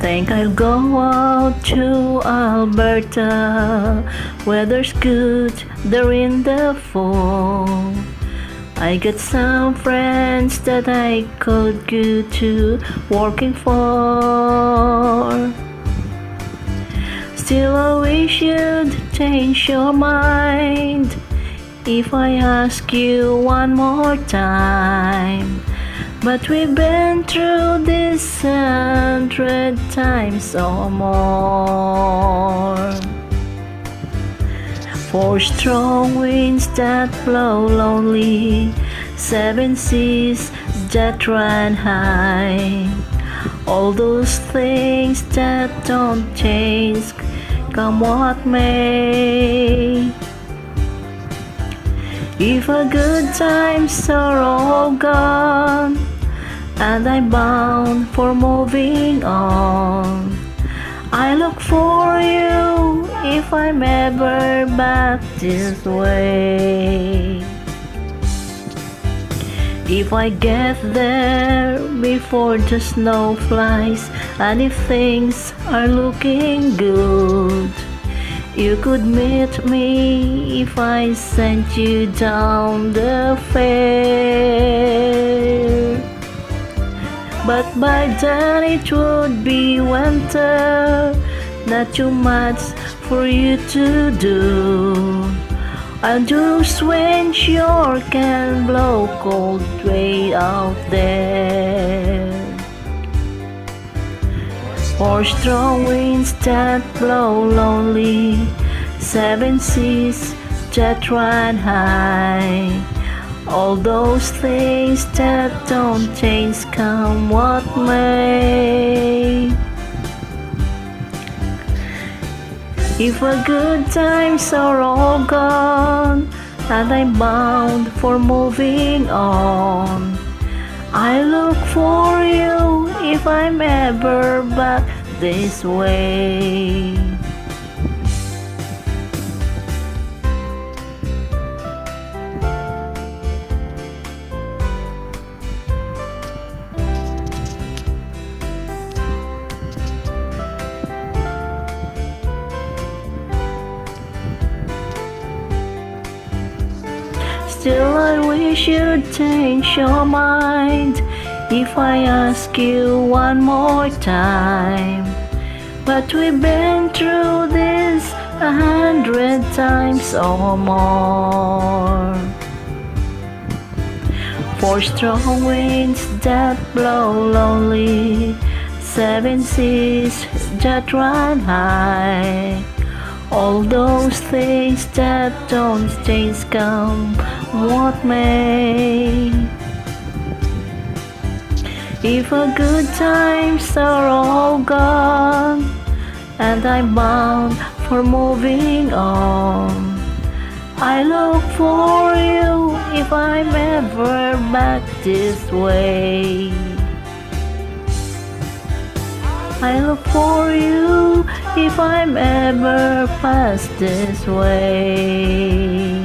Think I'll go out to Alberta. Weather's good there in the fall. I got some friends that I could go to working for. Still I wish you'd change your mind if I ask you one more time. But we've been through this 100 times or more. 4 strong winds that blow lonely, 7 seas that run high. All those things that don't change, come what may. If a good times are all gone, and I'm bound for moving on, I look for you if I'm ever back this way. If I get there before the snow flies, and if things are looking good, you could meet me if I sent you down the fair. But by then it would be winter, not too much for you to do. And those winds sure can blow cold way out there. 4 strong winds that blow lonely, 7 seas that run high. All those things that don't change, come what may. If a good times are all gone, and I'm bound for moving on, I look for you if I'm ever back this way. Still I wish you'd change your mind if I ask you one more time. But we've been through this 100 times or more. 4 strong winds that blow lonely, 7 seas that run high. All those things that don't change, come what may. If a good times are all gone, and I'm bound for moving on, I look for you if I'm ever back this way. I look for you if I'm ever past this way.